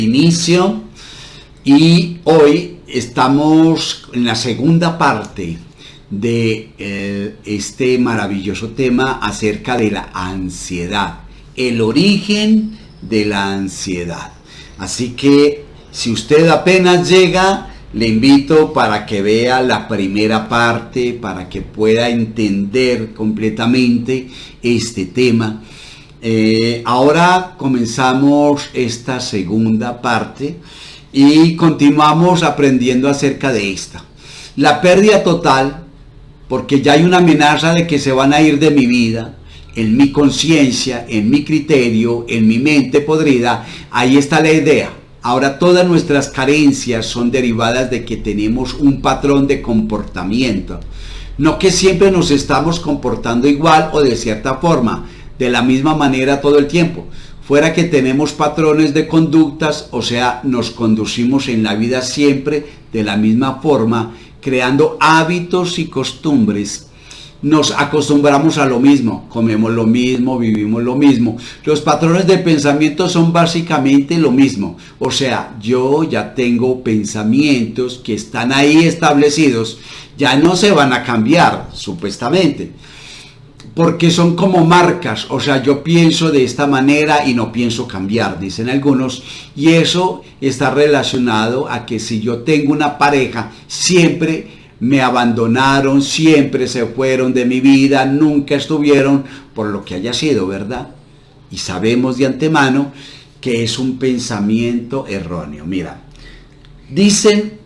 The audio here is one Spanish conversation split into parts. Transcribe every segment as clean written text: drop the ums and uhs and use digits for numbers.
inicio y hoy estamos en la segunda parte de este maravilloso tema acerca de la ansiedad, el origen de la ansiedad. Así que si usted apenas llega, le invito para que vea la primera parte, para que pueda entender completamente este tema. Ahora comenzamos esta segunda parte y continuamos aprendiendo acerca de esta. La pérdida total, porque ya hay una amenaza de que se van a ir de mi vida, en mi conciencia, en mi criterio, en mi mente podrida. Ahí está la idea. Ahora todas nuestras carencias son derivadas de que tenemos un patrón de comportamiento. No que siempre nos estamos comportando igual o de cierta forma, de la misma manera todo el tiempo. Fuera que tenemos patrones de conductas, o sea, nos conducimos en la vida siempre de la misma forma, creando hábitos y costumbres. Nos acostumbramos a lo mismo, comemos lo mismo, vivimos lo mismo. Los patrones de pensamiento son básicamente lo mismo. O sea, yo ya tengo pensamientos que están ahí establecidos, ya no se van a cambiar, supuestamente. Porque son como marcas, o sea, yo pienso de esta manera y no pienso cambiar, dicen algunos. Y eso está relacionado a que si yo tengo una pareja, siempre me abandonaron, siempre se fueron de mi vida, nunca estuvieron, por lo que haya sido, ¿verdad? Y sabemos de antemano que es un pensamiento erróneo. Mira, dicen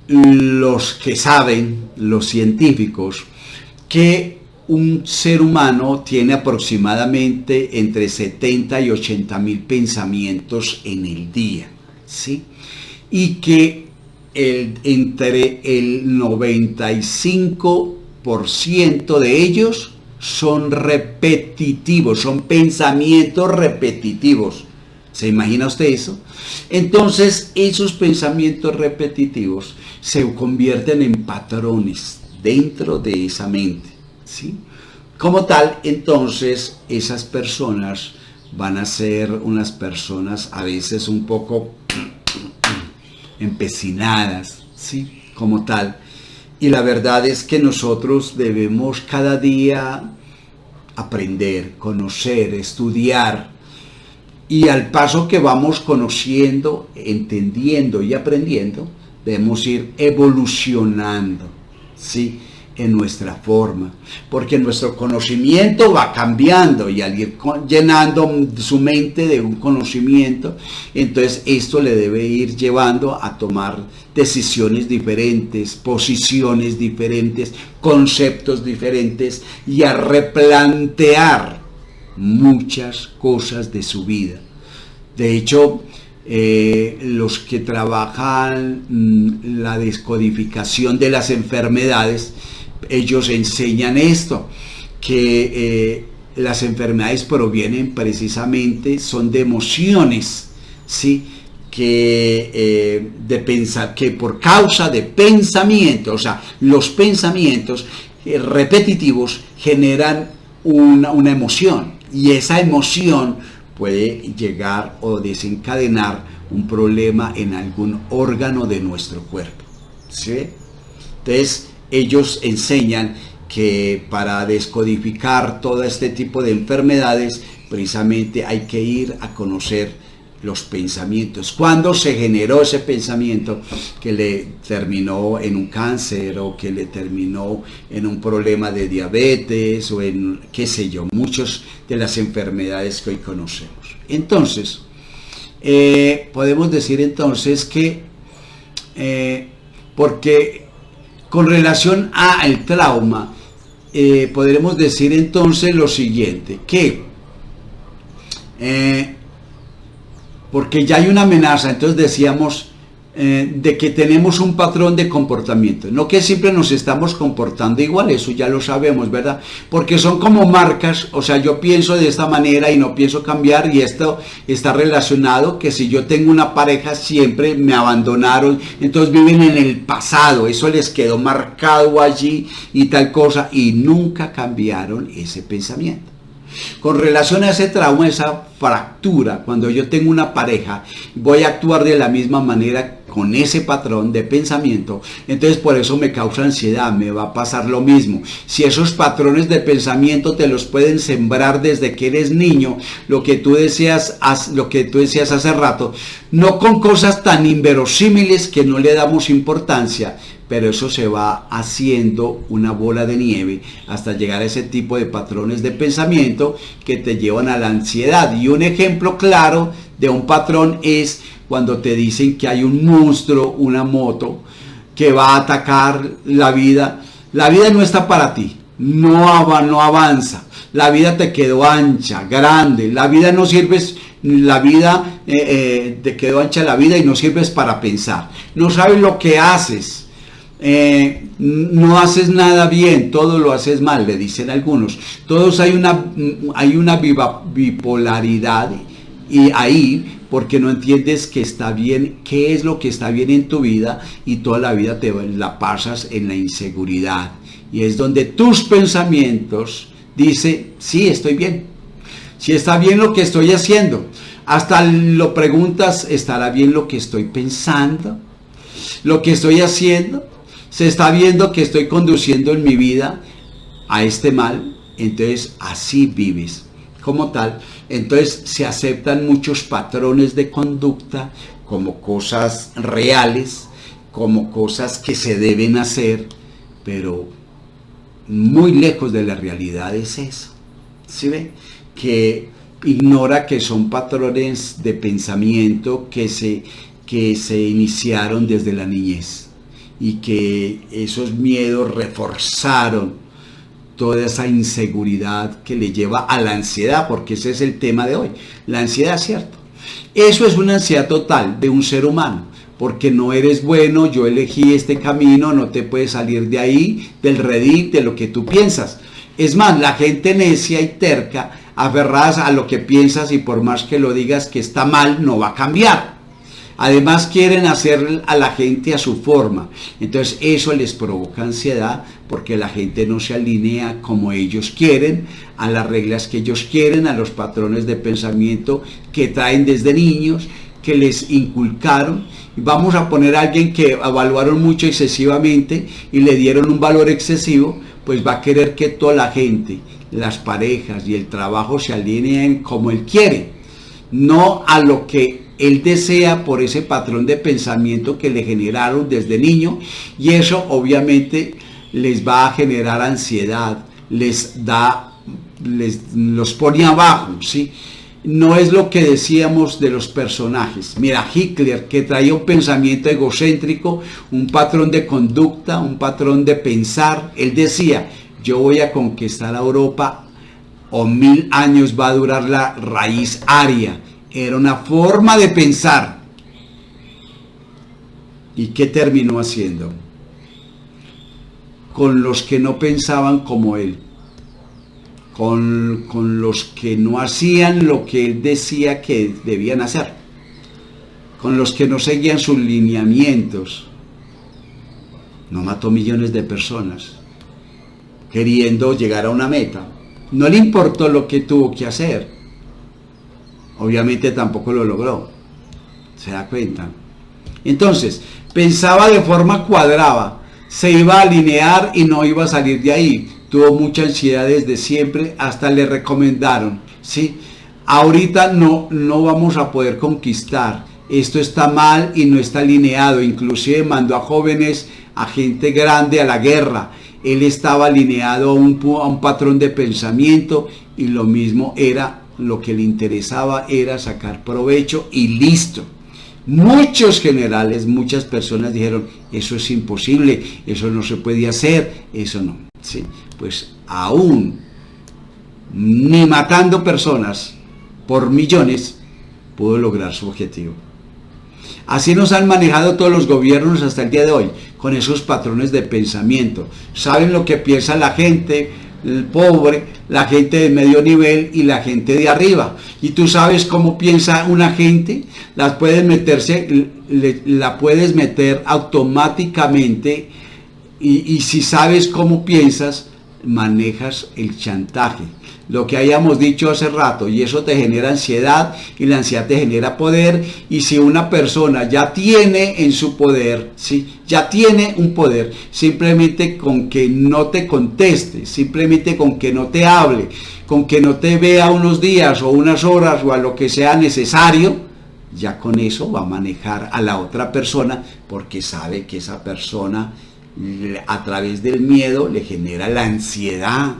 los que saben, los científicos, que un ser humano tiene aproximadamente entre 70 y 80 mil pensamientos en el día, ¿sí? Y que entre el 95% de ellos son repetitivos, son pensamientos repetitivos. ¿Se imagina usted eso? Entonces, esos pensamientos repetitivos se convierten en patrones dentro de esa mente, ¿sí? Como tal, entonces, esas personas van a ser unas personas a veces un poco empecinadas, ¿sí? Como tal. Y la verdad es que nosotros debemos cada día aprender, conocer, estudiar. Y al paso que vamos conociendo, entendiendo y aprendiendo, debemos ir evolucionando, ¿sí? En nuestra forma, porque nuestro conocimiento va cambiando y al ir llenando su mente de un conocimiento, entonces esto le debe ir llevando a tomar decisiones diferentes, posiciones diferentes, conceptos diferentes y a replantear muchas cosas de su vida. De hecho, los que trabajan la descodificación de las enfermedades, ellos enseñan esto, que las enfermedades provienen precisamente, son de emociones, ¿sí? Que por causa de pensamientos, o sea, los pensamientos repetitivos generan una emoción, y esa emoción puede llegar o desencadenar un problema en algún órgano de nuestro cuerpo, ¿sí? Entonces, ellos enseñan que para descodificar todo este tipo de enfermedades, precisamente hay que ir a conocer los pensamientos. ¿Cuándo se generó ese pensamiento que le terminó en un cáncer o que le terminó en un problema de diabetes o en, qué sé yo, muchas de las enfermedades que hoy conocemos? Entonces, podemos decir entonces que, porque con relación al trauma, podremos decir entonces lo siguiente, que porque ya hay una amenaza, entonces decíamos de que tenemos un patrón de comportamiento, no que siempre nos estamos comportando igual, eso ya lo sabemos, ¿verdad? Porque son como marcas, o sea, yo pienso de esta manera y no pienso cambiar, y esto está relacionado que si yo tengo una pareja siempre me abandonaron, entonces viven en el pasado, eso les quedó marcado allí y tal cosa, y nunca cambiaron ese pensamiento. Con relación a ese trauma, esa fractura, cuando yo tengo una pareja, voy a actuar de la misma manera con ese patrón de pensamiento, entonces por eso me causa ansiedad, me va a pasar lo mismo. Si esos patrones de pensamiento te los pueden sembrar desde que eres niño, lo que tú decías hace rato, no con cosas tan inverosímiles que no le damos importancia, pero eso se va haciendo una bola de nieve hasta llegar a ese tipo de patrones de pensamiento que te llevan a la ansiedad. Y un ejemplo claro de un patrón es cuando te dicen que hay un monstruo, una moto, que va a atacar la vida. La vida no está para ti, no avanza. La vida te quedó ancha, grande. La vida no sirves, te quedó ancha la vida y no sirves para pensar. No sabes lo que haces. No haces nada bien, todo lo haces mal, le dicen algunos. Todos hay una bipolaridad y ahí, porque no entiendes que está bien, qué es lo que está bien en tu vida, y toda la vida te la pasas en la inseguridad. Y es donde tus pensamientos dicen, sí, estoy bien, si está bien lo que estoy haciendo. Hasta lo preguntas, ¿estará bien lo que estoy pensando? ¿Lo que estoy haciendo? ¿Se está viendo que estoy conduciendo en mi vida a este mal? Entonces así vives como tal. Entonces se aceptan muchos patrones de conducta como cosas reales, como cosas que se deben hacer, pero muy lejos de la realidad es eso. ¿Sí ve? Que ignora que son patrones de pensamiento que se iniciaron desde la niñez, y que esos miedos reforzaron toda esa inseguridad que le lleva a la ansiedad, porque ese es el tema de hoy, la ansiedad, ¿cierto? Eso es una ansiedad total de un ser humano, porque no eres bueno, yo elegí este camino, no te puedes salir de ahí, del redil, de lo que tú piensas. Es más, la gente necia y terca, aferradas a lo que piensas, y por más que lo digas que está mal, no va a cambiar. Además quieren hacer a la gente a su forma. Entonces eso les provoca ansiedad, porque la gente no se alinea como ellos quieren, a las reglas que ellos quieren, a los patrones de pensamiento que traen desde niños, que les inculcaron. Vamos a poner a alguien que evaluaron mucho excesivamente y le dieron un valor excesivo, pues va a querer que toda la gente, las parejas y el trabajo se alineen como él quiere, no a lo que él desea por ese patrón de pensamiento que le generaron desde niño, y eso obviamente les va a generar ansiedad, los pone abajo, ¿sí? No es lo que decíamos de los personajes. Mira, Hitler, que traía un pensamiento egocéntrico, un patrón de conducta, un patrón de pensar, él decía, yo voy a conquistar a Europa, o 1000 años va a durar la raíz aria. Era una forma de pensar. ¿Y qué terminó haciendo? Con los que no pensaban como él, con los que no hacían lo que él decía que debían hacer, con los que no seguían sus lineamientos. No mató millones de personas queriendo llegar a una meta. No le importó lo que tuvo que hacer. Obviamente tampoco lo logró. ¿Se da cuenta? Entonces, pensaba de forma cuadrada, se iba a alinear y no iba a salir de ahí. Tuvo mucha ansiedad desde siempre, hasta le recomendaron, ¿sí? Ahorita no vamos a poder conquistar. Esto está mal y no está alineado. Inclusive mandó a jóvenes, a gente grande a la guerra. Él estaba alineado a un patrón de pensamiento, y lo mismo era. Lo que le interesaba era sacar provecho y listo. Muchos generales, muchas personas dijeron, eso es imposible, eso no se puede hacer, eso no. ¿Sí? Pues aún ni matando personas por millones pudo lograr su objetivo. Así nos han manejado todos los gobiernos hasta el día de hoy, con esos patrones de pensamiento. Saben lo que piensa la gente, el pobre, la gente de medio nivel y la gente de arriba. Y tú sabes cómo piensa una gente, la puedes meter automáticamente, y si sabes cómo piensas, manejas el chantaje. Lo que hayamos dicho hace rato, y eso te genera ansiedad, y la ansiedad te genera poder, y si una persona ya tiene en su poder, ¿sí? Ya tiene un poder, simplemente con que no te conteste, simplemente con que no te hable, con que no te vea unos días o unas horas o a lo que sea necesario, ya con eso va a manejar a la otra persona, porque sabe que esa persona a través del miedo le genera la ansiedad.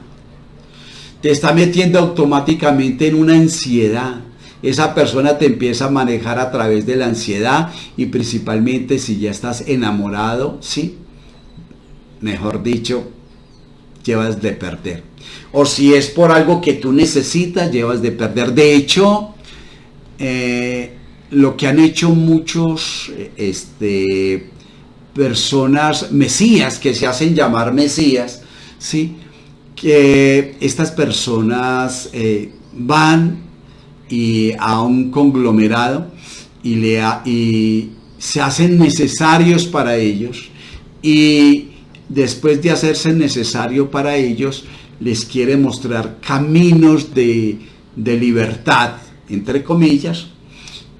Te está metiendo automáticamente en una ansiedad. Esa persona te empieza a manejar a través de la ansiedad, y principalmente si ya estás enamorado, ¿sí? Mejor dicho, llevas de perder. O si es por algo que tú necesitas, llevas de perder. De hecho, lo que han hecho muchos personas mesías, que se hacen llamar mesías, ¿sí? Que estas personas van a un conglomerado y se hacen necesarios para ellos, y después de hacerse necesario para ellos les quiere mostrar caminos de libertad, entre comillas,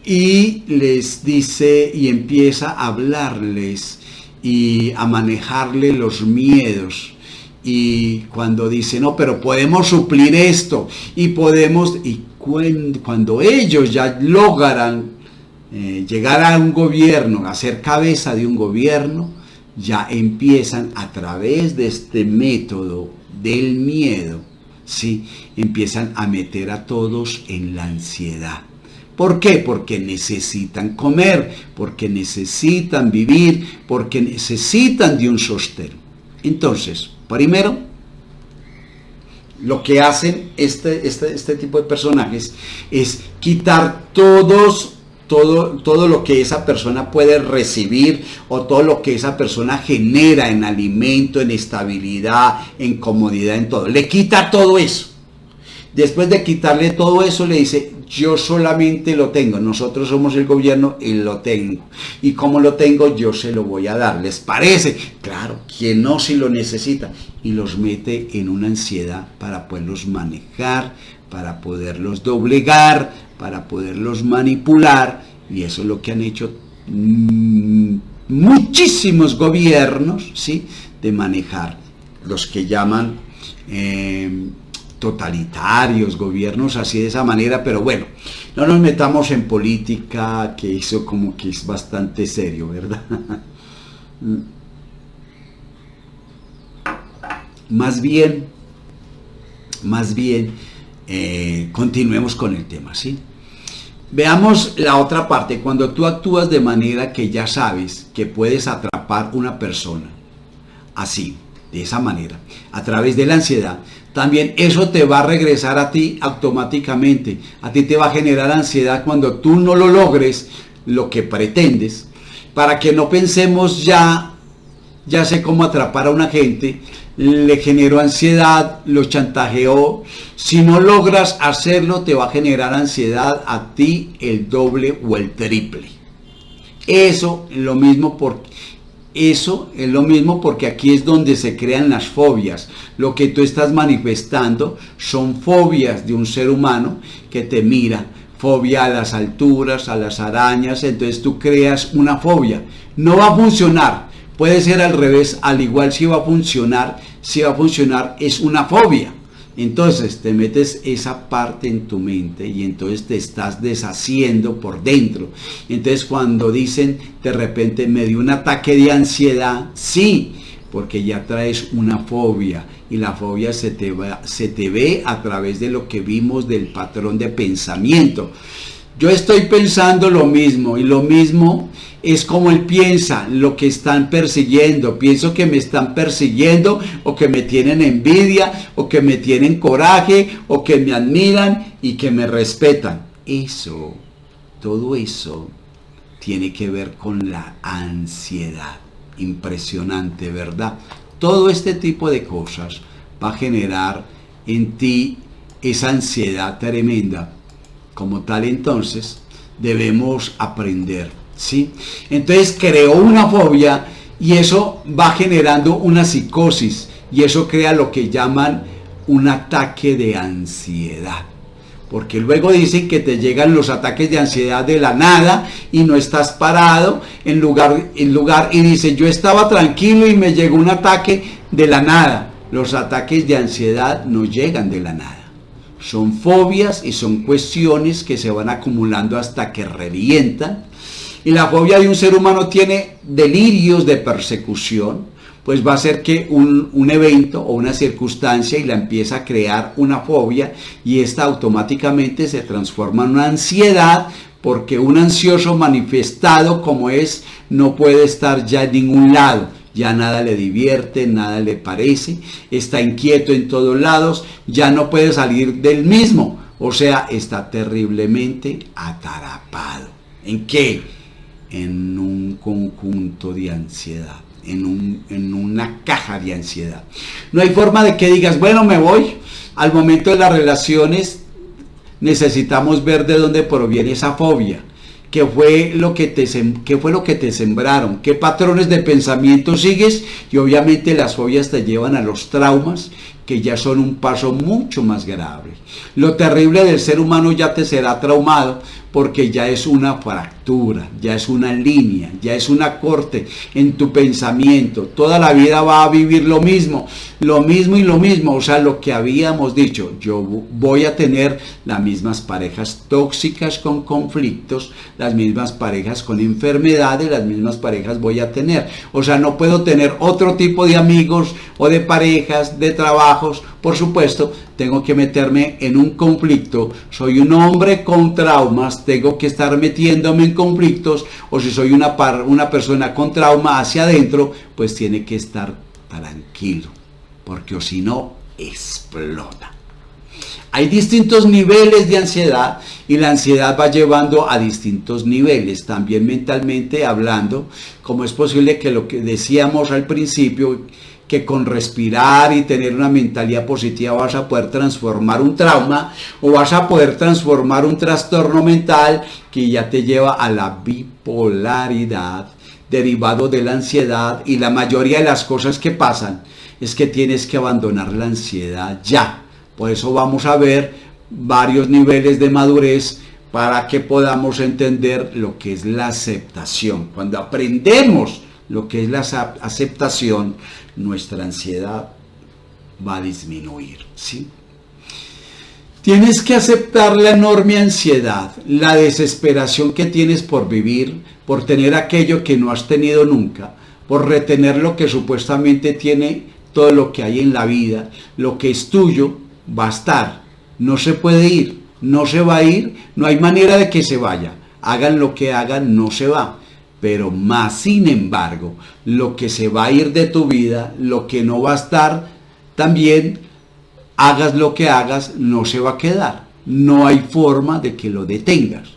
y les dice y empieza a hablarles y a manejarle los miedos. Y cuando dice, no, pero podemos suplir esto, y podemos, y cuando ellos ya logran llegar a un gobierno, a ser cabeza de un gobierno, ya empiezan a través de este método del miedo, ¿sí? Empiezan a meter a todos en la ansiedad. ¿Por qué? Porque necesitan comer, porque necesitan vivir, porque necesitan de un sostén. Entonces, primero, lo que hacen este tipo de personajes es quitar todo lo que esa persona puede recibir, o todo lo que esa persona genera en alimento, en estabilidad, en comodidad, en todo. Le quita todo eso. Después de quitarle todo eso, le dice, yo solamente lo tengo, nosotros somos el gobierno y lo tengo. Y como lo tengo, yo se lo voy a dar. ¿Les parece? Claro, quien no, si lo necesita. Y los mete en una ansiedad para poderlos manejar, para poderlos doblegar, para poderlos manipular. Y eso es lo que han hecho muchísimos gobiernos, ¿sí? De manejar los que llaman totalitarios, gobiernos así de esa manera. Pero bueno, no nos metamos en política, que eso como que es bastante serio, ¿verdad? Más bien, continuemos con el tema, ¿sí? Veamos la otra parte. Cuando tú actúas de manera que ya sabes que puedes atrapar una persona, así, de esa manera, a través de la ansiedad, también eso te va a regresar a ti automáticamente. A ti te va a generar ansiedad cuando tú no lo logres, lo que pretendes. Para que no pensemos ya sé cómo atrapar a una gente, le generó ansiedad, lo chantajeó. Si no logras hacerlo, te va a generar ansiedad a ti el doble o el triple. Eso es lo mismo porque aquí es donde se crean las fobias. Lo que tú estás manifestando son fobias de un ser humano que te mira. Fobia a las alturas, a las arañas. Entonces tú creas una fobia. No va a funcionar. Puede ser al revés, al igual si va a funcionar es una fobia. Entonces te metes esa parte en tu mente y entonces te estás deshaciendo por dentro. Entonces cuando dicen de repente me dio un ataque de ansiedad, sí, porque ya traes una fobia, y la fobia se te ve a través de lo que vimos del patrón de pensamiento. Yo estoy pensando lo mismo, y lo mismo es como él piensa, lo que están persiguiendo. Pienso que me están persiguiendo, o que me tienen envidia, o que me tienen coraje, o que me admiran y que me respetan. Todo eso tiene que ver con la ansiedad. Impresionante, ¿verdad? Todo este tipo de cosas va a generar en ti esa ansiedad tremenda. Como tal, entonces, debemos aprender, ¿sí? Entonces, creó una fobia y eso va generando una psicosis. y eso crea lo que llaman un ataque de ansiedad. Porque luego dicen que te llegan los ataques de ansiedad de la nada y no estás parado en lugar y dicen, yo estaba tranquilo y me llegó un ataque de la nada. Los ataques de ansiedad no llegan de la nada. Son fobias y son cuestiones que se van acumulando hasta que revientan. Y la fobia de un ser humano tiene delirios de persecución, pues va a ser que un evento o una circunstancia y la empieza a crear una fobia y esta automáticamente se transforma en una ansiedad, porque un ansioso manifestado como es no puede estar ya en ningún lado, ya nada le divierte, nada le parece, está inquieto en todos lados, ya no puede salir del mismo, o sea, está terriblemente atarapado. ¿En qué? En un conjunto de ansiedad. En una caja de ansiedad. No hay forma de que digas, bueno, me voy. Al momento de las relaciones necesitamos ver de dónde proviene esa fobia. ¿Qué fue lo que te sembraron? ¿Qué patrones de pensamiento sigues? Y obviamente las fobias te llevan a los traumas, que ya son un paso mucho más grave. Lo terrible del ser humano ya te será traumado, porque ya es una fractura, ya es una línea, ya es una corte en tu pensamiento. Toda la vida va a vivir lo mismo y lo mismo. O sea, lo que habíamos dicho, yo voy a tener las mismas parejas tóxicas con conflictos, las mismas parejas con enfermedades, las mismas parejas voy a tener. O sea, no puedo tener otro tipo de amigos o de parejas, de trabajos. Por supuesto, tengo que meterme en un conflicto. Soy un hombre con traumas, tengo que estar metiéndome en conflictos, o si soy una persona con trauma hacia adentro, pues tiene que estar tranquilo, porque o si no, explota. Hay distintos niveles de ansiedad y la ansiedad va llevando a distintos niveles, también mentalmente hablando, como es posible que lo que decíamos al principio, que con respirar y tener una mentalidad positiva vas a poder transformar un trauma o vas a poder transformar un trastorno mental que ya te lleva a la bipolaridad, derivado de la ansiedad, y la mayoría de las cosas que pasan es que tienes que abandonar la ansiedad ya. Por eso vamos a ver varios niveles de madurez para que podamos entender lo que es la aceptación. Cuando aprendemos lo que es la aceptación, nuestra ansiedad va a disminuir, ¿sí? Tienes que aceptar la enorme ansiedad, la desesperación que tienes por vivir, por tener aquello que no has tenido nunca, por retener lo que supuestamente tiene todo lo que hay en la vida. Lo que es tuyo va a estar, no se puede ir, no se va a ir, no hay manera de que se vaya. Hagan lo que hagan, no se va. Pero más sin embargo, lo que se va a ir de tu vida, lo que no va a estar, también hagas lo que hagas, no se va a quedar. No hay forma de que lo detengas.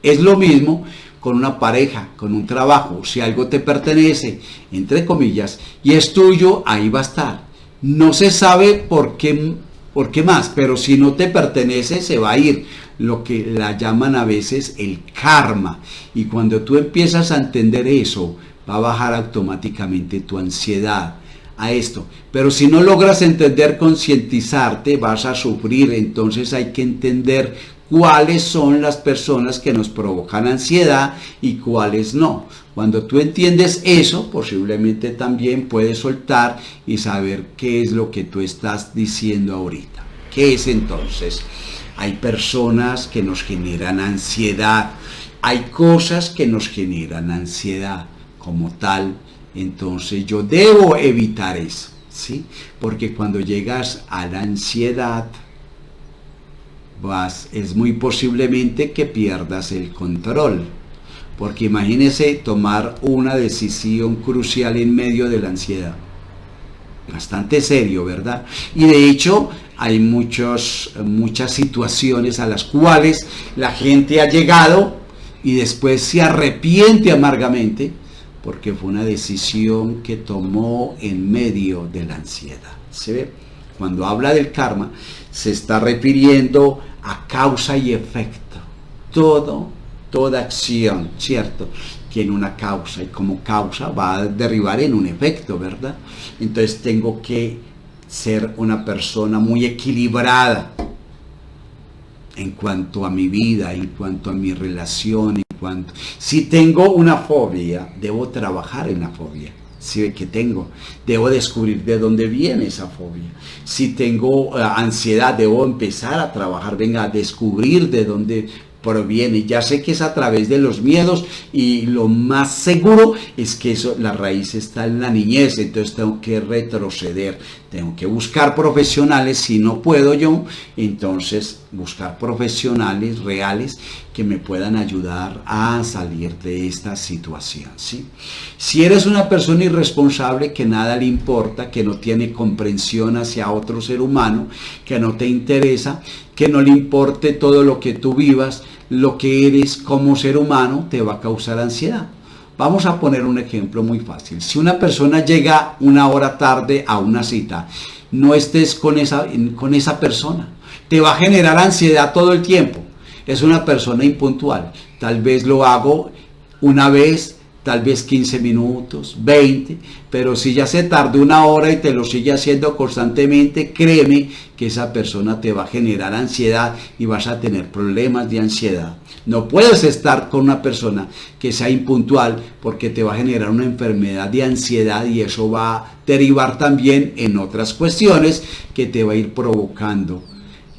Es lo mismo con una pareja, con un trabajo. Si algo te pertenece, entre comillas, y es tuyo, ahí va a estar. No se sabe por qué más, pero si no te pertenece, se va a ir. Lo que la llaman a veces el karma, y cuando tú empiezas a entender eso, va a bajar automáticamente tu ansiedad a esto. Pero si no logras entender, concientizarte, vas a sufrir. Entonces hay que entender cuáles son las personas que nos provocan ansiedad y cuáles no. Cuando tú entiendes eso, posiblemente también puedes soltar y saber qué es lo que tú estás diciendo ahorita. ¿Qué es entonces? Hay personas que nos generan ansiedad, hay cosas que nos generan ansiedad como tal. Entonces yo debo evitar eso, ¿sí? Porque cuando llegas a la ansiedad, es muy posiblemente que pierdas el control. Porque imagínese tomar una decisión crucial en medio de la ansiedad. Bastante serio, ¿verdad? Y de hecho hay muchas situaciones a las cuales la gente ha llegado y después se arrepiente amargamente porque fue una decisión que tomó en medio de la ansiedad. ¿Se ve? Cuando habla del karma, se está refiriendo a causa y efecto. Toda acción, ¿cierto?, tiene una causa, y como causa va a derivar en un efecto, ¿verdad? Entonces tengo que ser una persona muy equilibrada en cuanto a mi vida, en cuanto a mi relación, si tengo una fobia, debo trabajar en la fobia. Si ve que tengo, debo descubrir de dónde viene esa fobia. Si tengo ansiedad, debo empezar a trabajar, a descubrir de dónde proviene. Ya sé que es a través de los miedos, y lo más seguro es que la raíz está en la niñez. Entonces tengo que retroceder, tengo que buscar profesionales. Si no puedo yo, entonces buscar profesionales reales que me puedan ayudar a salir de esta situación, ¿sí? Si eres una persona irresponsable, que nada le importa, que no tiene comprensión hacia otro ser humano, que no te interesa, que no le importe todo lo que tú vivas, lo que eres como ser humano, te va a causar ansiedad. Vamos a poner un ejemplo muy fácil. Si una persona llega una hora tarde a una cita, no estés con esa persona. Te va a generar ansiedad todo el tiempo. Es una persona impuntual. Tal vez lo hago una vez, tal vez 15 minutos, 20, pero si ya se tardó una hora y te lo sigue haciendo constantemente, créeme que esa persona te va a generar ansiedad y vas a tener problemas de ansiedad. No puedes estar con una persona que sea impuntual, porque te va a generar una enfermedad de ansiedad, y eso va a derivar también en otras cuestiones que te va a ir provocando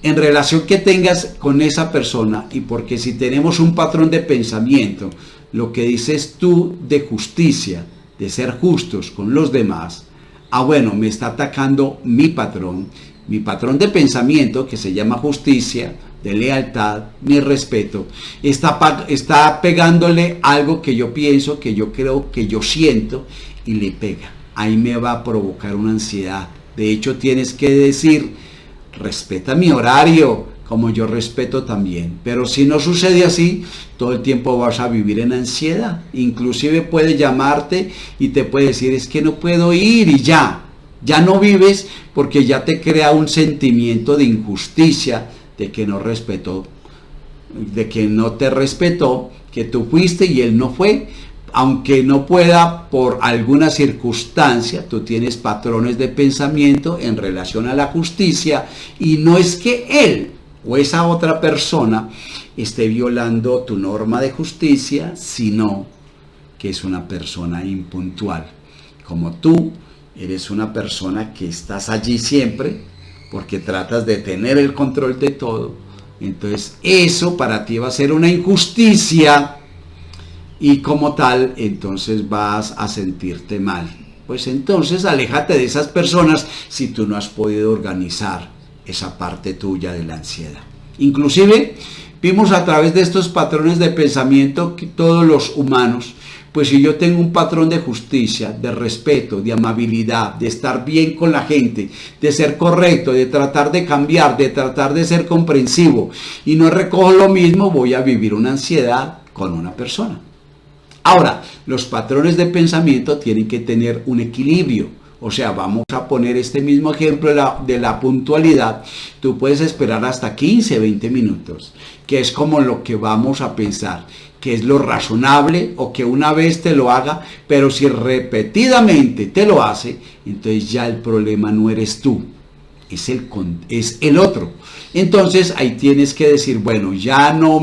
en relación que tengas con esa persona. Y porque si tenemos un patrón de pensamiento, lo que dices tú de justicia, de ser justos con los demás, bueno, me está atacando mi patrón de pensamiento, que se llama justicia, de lealtad, mi respeto, está pegándole algo que yo pienso, que yo creo, que yo siento, y le pega. Ahí me va a provocar una ansiedad. De hecho, tienes que decir: respeta mi horario, como yo respeto también. Pero si no sucede así, todo el tiempo vas a vivir en ansiedad. Inclusive puede llamarte y te puede decir: es que no puedo ir, y ya no vives, porque ya te crea un sentimiento de injusticia, de que no respetó, de que no te respetó, que tú fuiste y él no fue. Aunque no pueda por alguna circunstancia, tú tienes patrones de pensamiento en relación a la justicia, y no es que él o esa otra persona esté violando tu norma de justicia, sino que es una persona impuntual. Como tú eres una persona que estás allí siempre, porque tratas de tener el control de todo, entonces eso para ti va a ser una injusticia, y como tal, entonces vas a sentirte mal. Pues entonces aléjate de esas personas si tú no has podido organizar esa parte tuya de la ansiedad. Inclusive vimos a través de estos patrones de pensamiento que todos los humanos, pues si yo tengo un patrón de justicia, de respeto, de amabilidad, de estar bien con la gente, de ser correcto, de tratar de cambiar, de tratar de ser comprensivo, y no recojo lo mismo, voy a vivir una ansiedad con una persona. Ahora, los patrones de pensamiento tienen que tener un equilibrio. O sea, vamos a poner este mismo ejemplo de la puntualidad. Tú puedes esperar hasta 15, 20 minutos, que es como lo que vamos a pensar, que es lo razonable, o que una vez te lo haga, pero si repetidamente te lo hace, entonces ya el problema no eres tú, es el otro. Entonces ahí tienes que decir: bueno, ya no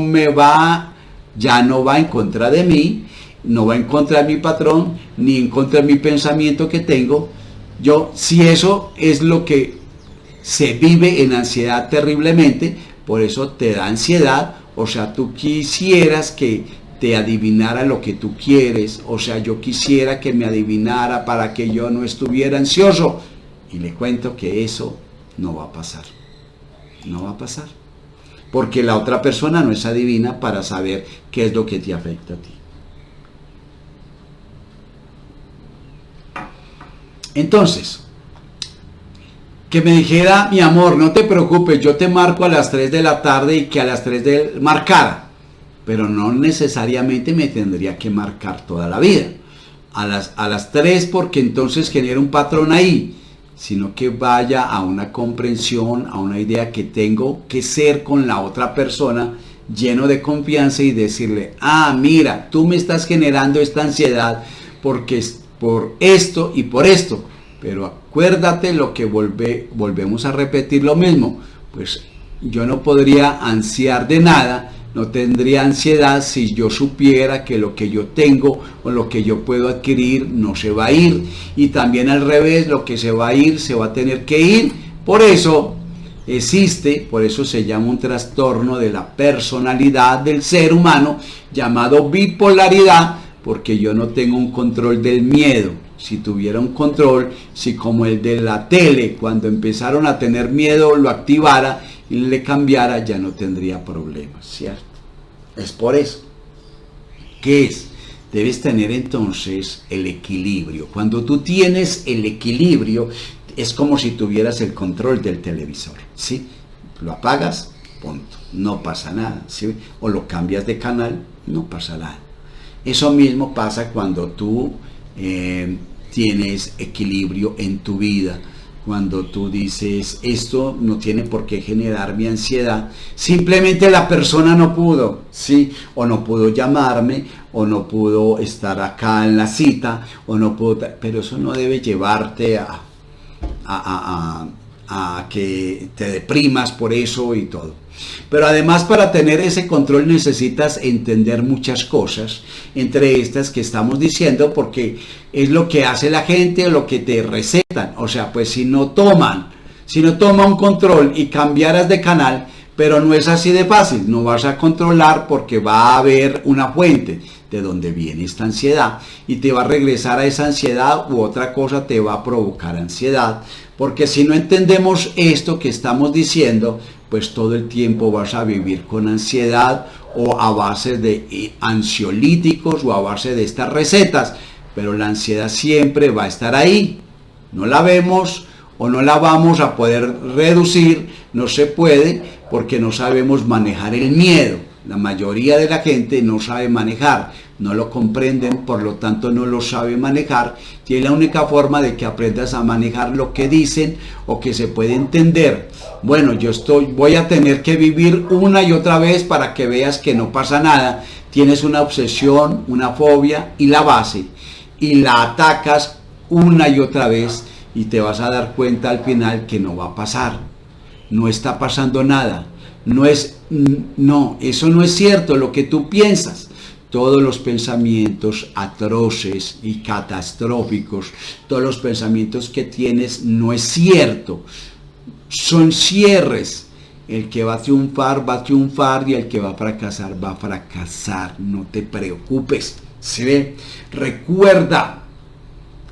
va en contra de mí, no va en contra de mi patrón, ni en contra de mi pensamiento que tengo. Si eso es lo que se vive en ansiedad terriblemente, por eso te da ansiedad. O sea, tú quisieras que te adivinara lo que tú quieres. O sea, yo quisiera que me adivinara para que yo no estuviera ansioso. Y le cuento que eso no va a pasar. No va a pasar. Porque la otra persona no es adivina para saber qué es lo que te afecta a ti. Entonces, que me dijera: mi amor, no te preocupes, yo te marco a las 3 de la tarde, y que a las 3 marcara. Pero no necesariamente me tendría que marcar toda la vida. A las 3, porque entonces genera un patrón ahí. Sino que vaya a una comprensión, a una idea que tengo que ser con la otra persona, lleno de confianza, y decirle: mira, tú me estás generando esta ansiedad porque por esto y por esto. Pero acuérdate lo que volvemos a repetir lo mismo, pues yo no podría ansiar de nada, no tendría ansiedad si yo supiera que lo que yo tengo o lo que yo puedo adquirir no se va a ir, y también al revés, lo que se va a ir se va a tener que ir. Por eso por eso se llama un trastorno de la personalidad del ser humano llamado bipolaridad, porque yo no tengo un control del miedo. Si tuviera un control, si como el de la tele, cuando empezaron a tener miedo, lo activara y le cambiara, ya no tendría problemas, ¿cierto? Es por eso. ¿Qué es? Debes tener entonces el equilibrio. Cuando tú tienes el equilibrio, es como si tuvieras el control del televisor, ¿sí? Lo apagas, punto, no pasa nada, ¿sí? O lo cambias de canal, no pasa nada. Eso mismo pasa cuando tú tienes equilibrio en tu vida, cuando tú dices, esto no tiene por qué generarme ansiedad, simplemente la persona no pudo, ¿sí? O no pudo llamarme, o no pudo estar acá en la cita, o no pudo, pero eso no debe llevarte a que te deprimas por eso y todo. Pero además, para tener ese control necesitas entender muchas cosas, entre estas que estamos diciendo, porque es lo que hace la gente o lo que te recetan. O sea, pues si no toma un control y cambiaras de canal, pero no es así de fácil, no vas a controlar porque va a haber una fuente de donde viene esta ansiedad y te va a regresar a esa ansiedad, u otra cosa te va a provocar ansiedad, porque si no entendemos esto que estamos diciendo, pues todo el tiempo vas a vivir con ansiedad, o a base de ansiolíticos o a base de estas recetas, pero la ansiedad siempre va a estar ahí, no la vemos o no la vamos a poder reducir, no se puede porque no sabemos manejar el miedo. La mayoría de la gente no sabe manejar, no lo comprenden, por lo tanto no lo sabe manejar, y es la única forma de que aprendas a manejar lo que dicen o que se puede entender. Bueno, voy a tener que vivir una y otra vez para que veas que no pasa nada. Tienes una obsesión, una fobia y la base, y la atacas una y otra vez y te vas a dar cuenta al final que no va a pasar, no está pasando nada. No, eso no es cierto lo que tú piensas. Todos los pensamientos atroces y catastróficos, todos los pensamientos que tienes, no es cierto. Son cierres. El que va a triunfar, y el que va a fracasar. No te preocupes. ¿Sí ve? Recuerda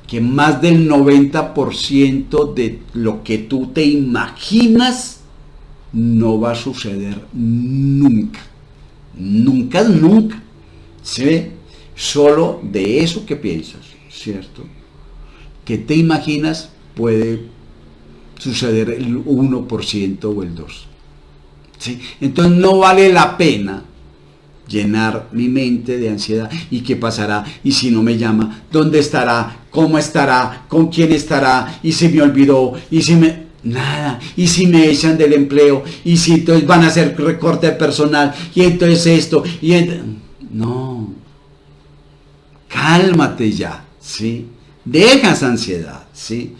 que más del 90% de lo que tú te imaginas no va a suceder nunca. Nunca. ¿Sí ve? Solo de eso que piensas, ¿cierto? Que te imaginas puede suceder el 1% o el 2%. ¿Sí? Entonces no vale la pena llenar mi mente de ansiedad. ¿Y qué pasará? ¿Y si no me llama? ¿Dónde estará? ¿Cómo estará? ¿Con quién estará? ¿Y si me olvidó? ¿Y si me...? Nada. ¿Y si me echan del empleo? ¿Y si entonces van a hacer recorte de personal? ¿Y entonces esto? No. Cálmate ya, ¿sí? Deja esa ansiedad, ¿sí?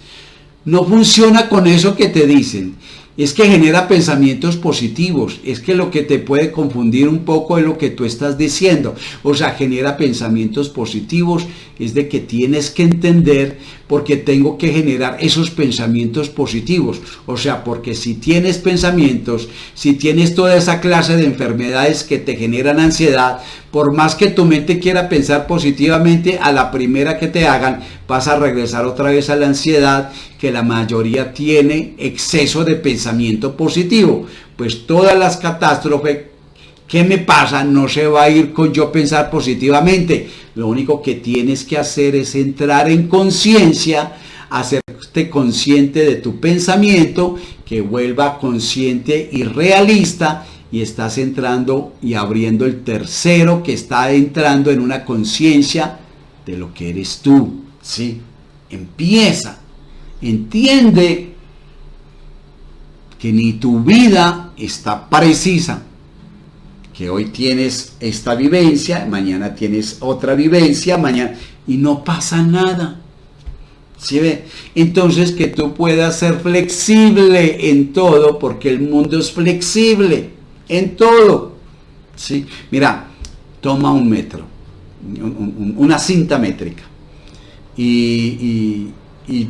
No funciona con eso que te dicen. Es que genera pensamientos positivos. Es que lo que te puede confundir un poco es lo que tú estás diciendo. O sea, genera pensamientos positivos. Es de que tienes que entender porque tengo que generar esos pensamientos positivos. O sea, porque si tienes pensamientos, si tienes toda esa clase de enfermedades que te generan ansiedad, por más que tu mente quiera pensar positivamente, a la primera que te hagan, vas a regresar otra vez a la ansiedad, que la mayoría tiene exceso de pensamiento positivo. Pues todas las catástrofes que me pasan no se va a ir con yo pensar positivamente. Lo único que tienes que hacer es entrar en conciencia, hacerte consciente de tu pensamiento, que vuelva consciente y realista, y estás entrando y abriendo el tercero, que está entrando en una conciencia de lo que eres tú, ¿sí? Empieza, entiende que ni tu vida está precisa, que hoy tienes esta vivencia, mañana tienes otra vivencia, mañana, y no pasa nada. ¿Sí ve? Entonces que tú puedas ser flexible en todo, porque el mundo es flexible en todo. ¿Sí? Mira, toma un metro, una cinta métrica, y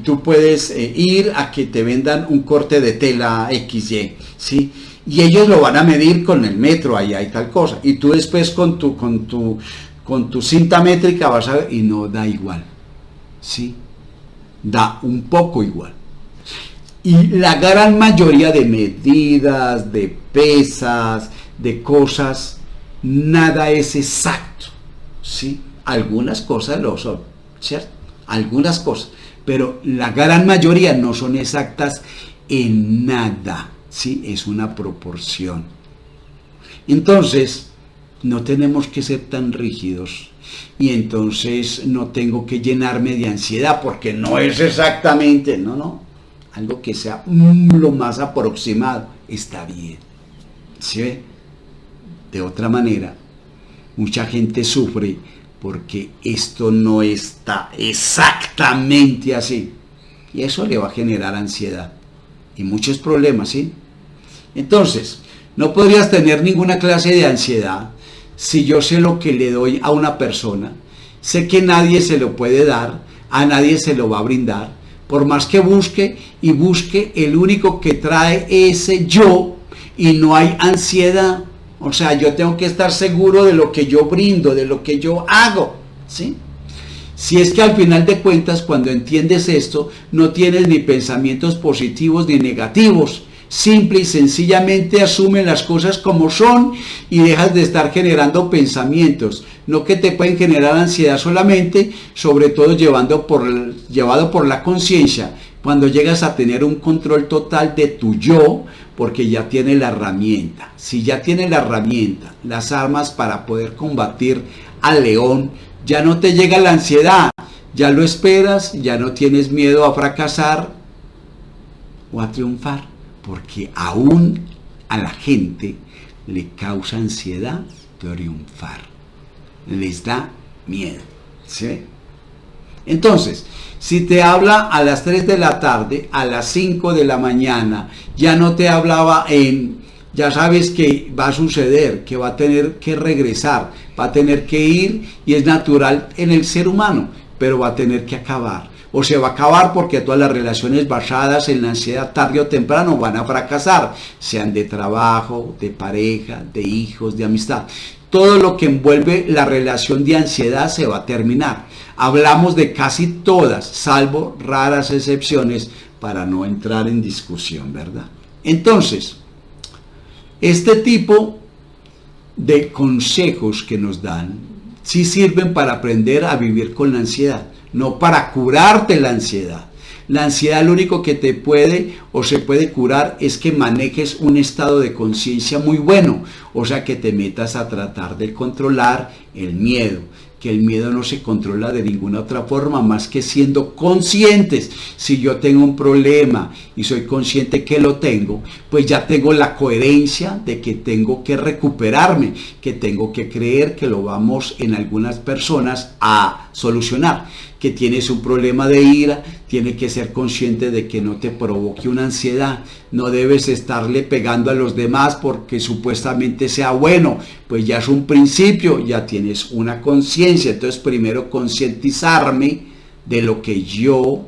tú puedes ir a que te vendan un corte de tela XY, ¿sí? Y ellos lo van a medir con el metro, ahí hay tal cosa, y tú después con tu cinta métrica vas a ver, y no da igual, ¿sí? Da un poco igual. Y la gran mayoría de medidas, de pesas, de cosas, nada es exacto, ¿sí? Algunas cosas lo son, ¿cierto? Algunas cosas, pero la gran mayoría no son exactas en nada, ¿sí? Es una proporción. Entonces, no tenemos que ser tan rígidos, y entonces no tengo que llenarme de ansiedad porque no es exactamente, no, algo que sea lo más aproximado, está bien, ¿sí? De otra manera, mucha gente sufre porque esto no está exactamente así, y eso le va a generar ansiedad y muchos problemas, ¿sí? Entonces, no podrías tener ninguna clase de ansiedad si yo sé lo que le doy a una persona, sé que nadie se lo puede dar, a nadie se lo va a brindar, por más que busque y busque, el único que trae ese yo, y no hay ansiedad. O sea, yo tengo que estar seguro de lo que yo brindo, de lo que yo hago, ¿sí? Si es que al final de cuentas, cuando entiendes esto, no tienes ni pensamientos positivos ni negativos. Simple y sencillamente asumen las cosas como son y dejas de estar generando pensamientos, no que te pueden generar ansiedad solamente, sobre todo llevado por la conciencia, cuando llegas a tener un control total de tu yo, porque ya tienes la herramienta. Si ya tienes la herramienta, las armas para poder combatir al león, ya no te llega la ansiedad, ya lo esperas, ya no tienes miedo a fracasar o a triunfar, porque aún a la gente le causa ansiedad triunfar, les da miedo, ¿sí? Entonces, si te habla a las 3 de la tarde, a las 5 de la mañana, ya no te hablaba ya sabes que va a suceder, que va a tener que regresar, va a tener que ir, y es natural en el ser humano, pero va a tener que acabar. O se va a acabar porque todas las relaciones basadas en la ansiedad tarde o temprano van a fracasar, sean de trabajo, de pareja, de hijos, de amistad. Todo lo que envuelve la relación de ansiedad se va a terminar. Hablamos de casi todas, salvo raras excepciones, para no entrar en discusión, ¿verdad? Entonces, este tipo de consejos que nos dan sí sirven para aprender a vivir con la ansiedad, no para curarte la ansiedad. La ansiedad, lo único que te puede o se puede curar es que manejes un estado de conciencia muy bueno, o sea, que te metas a tratar de controlar el miedo, que el miedo no se controla de ninguna otra forma más que siendo conscientes. Si yo tengo un problema y soy consciente que lo tengo, pues ya tengo la coherencia de que tengo que recuperarme, que tengo que creer que lo vamos en algunas personas a solucionar. Que tienes un problema de ira, tienes que ser consciente de que no te provoque una ansiedad. No debes estarle pegando a los demás porque supuestamente sea bueno, pues ya es un principio, ya tienes una conciencia. Entonces primero concientizarme de lo que yo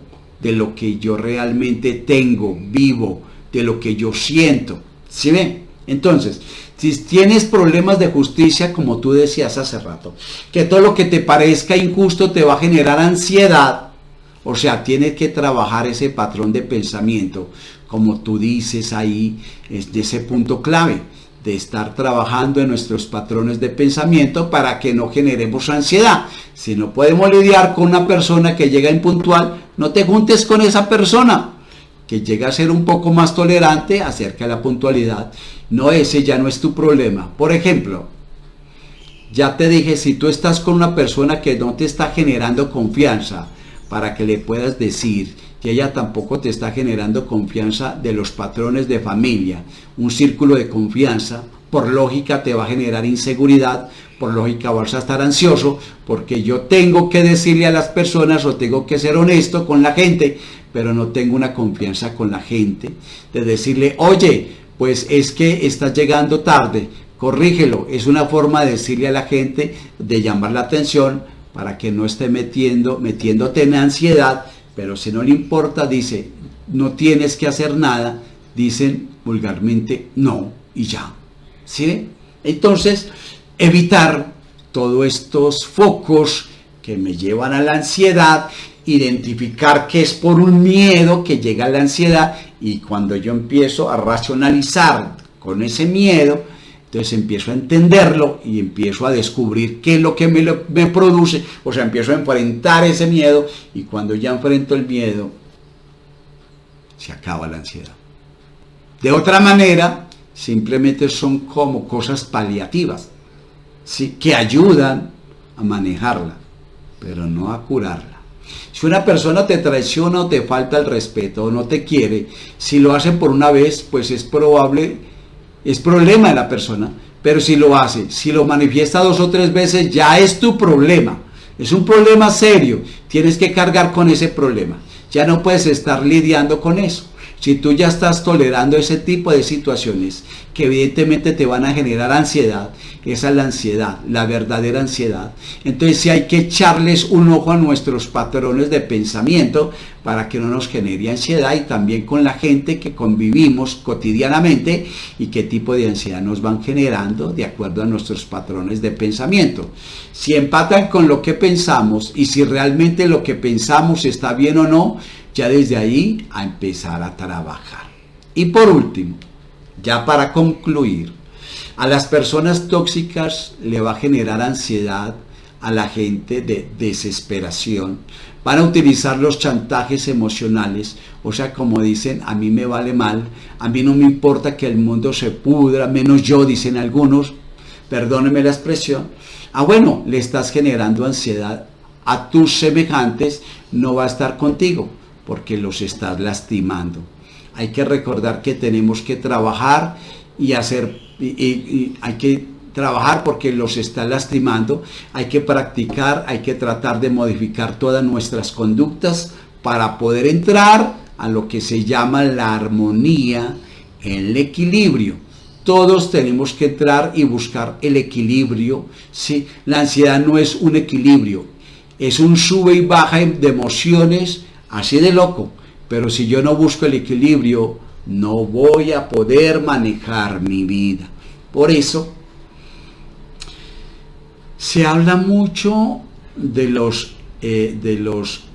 realmente tengo, vivo, de lo que yo siento. ¿Sí ven? Entonces, si tienes problemas de justicia, como tú decías hace rato, que todo lo que te parezca injusto te va a generar ansiedad, o sea, tienes que trabajar ese patrón de pensamiento, como tú dices ahí, es de ese punto clave, de estar trabajando en nuestros patrones de pensamiento para que no generemos ansiedad. Si no podemos lidiar con una persona que llega impuntual, no te juntes con esa persona, que llega a ser un poco más tolerante acerca de la puntualidad. No, ese ya no es tu problema. Por ejemplo, ya te dije, si tú estás con una persona que no te está generando confianza, para que le puedas decir que ella tampoco te está generando confianza de los patrones de familia, un círculo de confianza, por lógica te va a generar inseguridad, por lógica vas a estar ansioso, porque yo tengo que decirle a las personas o tengo que ser honesto con la gente, pero no tengo una confianza con la gente, de decirle, oye, pues es que estás llegando tarde, corrígelo. Es una forma de decirle a la gente, de llamar la atención, para que no esté metiéndote en ansiedad, pero si no le importa, dice, no tienes que hacer nada, dicen vulgarmente, no, y ya. ¿Sí? Entonces, evitar todos estos focos que me llevan a la ansiedad, identificar que es por un miedo que llega la ansiedad, y cuando yo empiezo a racionalizar con ese miedo, entonces empiezo a entenderlo y empiezo a descubrir qué es lo que me produce, o sea, empiezo a enfrentar ese miedo, y cuando ya enfrento el miedo, se acaba la ansiedad. De otra manera, simplemente son como cosas paliativas, ¿sí?, que ayudan a manejarla, pero no a curarla. Si una persona te traiciona o te falta el respeto o no te quiere, si lo hace por una vez, pues es problema de la persona, pero si lo hace, si lo manifiesta 2 o 3 veces, ya es tu problema, es un problema serio, tienes que cargar con ese problema, ya no puedes estar lidiando con eso. Si tú ya estás tolerando ese tipo de situaciones que evidentemente te van a generar ansiedad, esa es la ansiedad, la verdadera ansiedad. Entonces sí hay que echarles un ojo a nuestros patrones de pensamiento para que no nos genere ansiedad, y también con la gente que convivimos cotidianamente y qué tipo de ansiedad nos van generando de acuerdo a nuestros patrones de pensamiento. Si empatan con lo que pensamos y si realmente lo que pensamos está bien o no, ya desde ahí a empezar a trabajar. Y por último, ya para concluir, a las personas tóxicas le va a generar ansiedad, a la gente de desesperación, van a utilizar los chantajes emocionales, o sea, como dicen, a mí me vale mal, a mí no me importa que el mundo se pudra, menos yo, dicen algunos, perdónenme la expresión. Bueno, le estás generando ansiedad a tus semejantes, no va a estar contigo, porque los estás lastimando. Hay que recordar que tenemos que trabajar y hay que trabajar porque los está lastimando. Hay que practicar, hay que tratar de modificar todas nuestras conductas para poder entrar a lo que se llama la armonía, el equilibrio. Todos tenemos que entrar y buscar el equilibrio, ¿sí? La ansiedad no es un equilibrio, es un sube y baja de emociones, así de loco, pero si yo no busco el equilibrio, no voy a poder manejar mi vida. Por eso, se habla mucho de los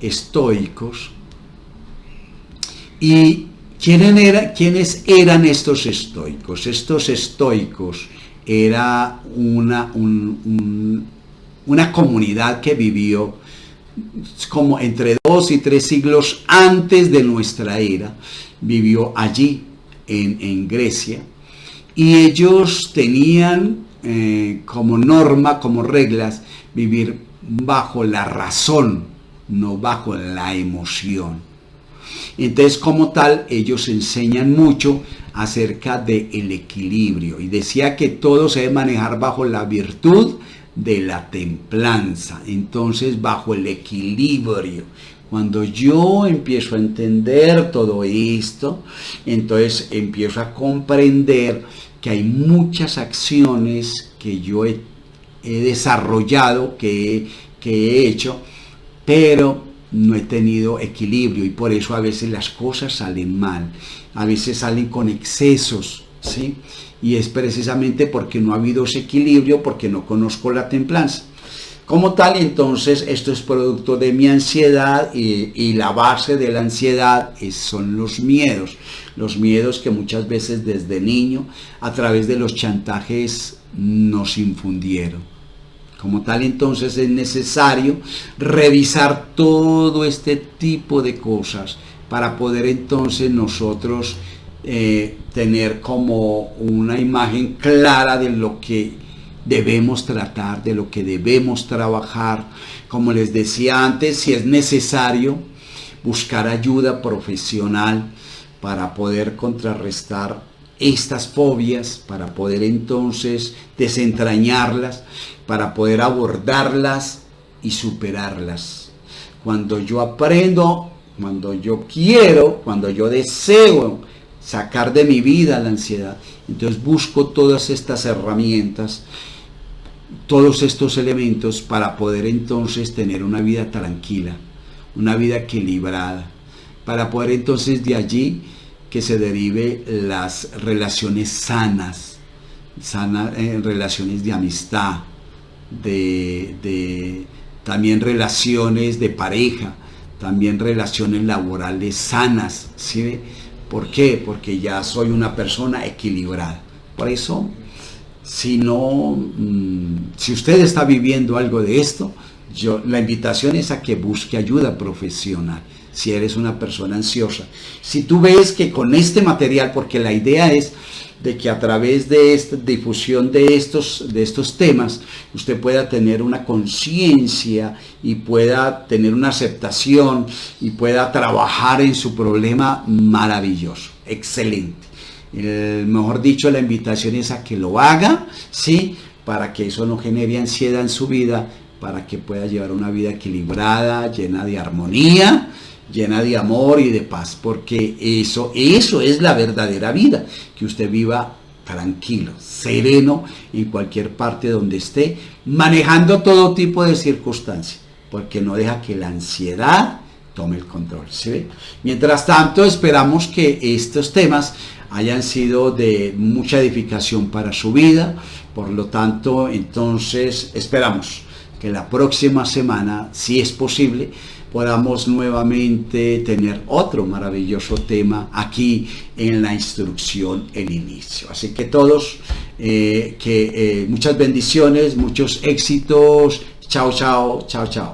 estoicos. ¿Y quiénes eran estos estoicos? Estos estoicos era una comunidad que vivió como entre 2 y 3 siglos antes de nuestra era, vivió allí en Grecia, y ellos tenían como norma, como reglas, vivir bajo la razón, no bajo la emoción. Entonces, como tal, ellos enseñan mucho acerca del equilibrio, y decía que todo se debe manejar bajo la virtud de la templanza. Entonces, bajo el equilibrio, cuando yo empiezo a entender todo esto, entonces empiezo a comprender que hay muchas acciones que yo he desarrollado, que he hecho, pero no he tenido equilibrio, y por eso a veces las cosas salen mal, a veces salen con excesos, ¿sí? Y es precisamente porque no ha habido ese equilibrio, porque no conozco la templanza. Como tal, entonces, esto es producto de mi ansiedad, y la base de la ansiedad son los miedos que muchas veces desde niño, a través de los chantajes, nos infundieron. Como tal, entonces, es necesario revisar todo este tipo de cosas para poder entonces nosotros tener como una imagen clara de lo que debemos tratar, de lo que debemos trabajar. Como les decía antes, si es necesario buscar ayuda profesional para poder contrarrestar estas fobias, para poder entonces desentrañarlas, para poder abordarlas y superarlas. Cuando yo aprendo, cuando yo quiero, cuando yo deseo sacar de mi vida la ansiedad, entonces busco todas estas herramientas, todos estos elementos para poder entonces tener una vida tranquila, una vida equilibrada, para poder entonces de allí que se derive las relaciones sanas, relaciones de amistad, también relaciones de pareja, también relaciones laborales sanas, ¿sí? ¿Por qué? Porque ya soy una persona equilibrada. Por eso, si usted está viviendo algo de esto, la invitación es a que busque ayuda profesional. Si eres una persona ansiosa, si tú ves que con este material, porque la idea es de que a través de esta difusión de estos temas, usted pueda tener una conciencia y pueda tener una aceptación y pueda trabajar en su problema maravilloso, excelente. Mejor dicho, la invitación es a que lo haga, ¿sí? Para que eso no genere ansiedad en su vida, para que pueda llevar una vida equilibrada, llena de armonía, llena de amor y de paz, porque eso es la verdadera vida, que usted viva tranquilo, sereno en cualquier parte donde esté, manejando todo tipo de circunstancias, porque no deja que la ansiedad tome el control, ¿sí? Mientras tanto, esperamos que estos temas hayan sido de mucha edificación para su vida. Por lo tanto, entonces esperamos que la próxima semana, si es posible, podamos nuevamente tener otro maravilloso tema aquí en la instrucción El Inicio. Así que todos, muchas bendiciones, muchos éxitos. Chao, chao, chao, chao.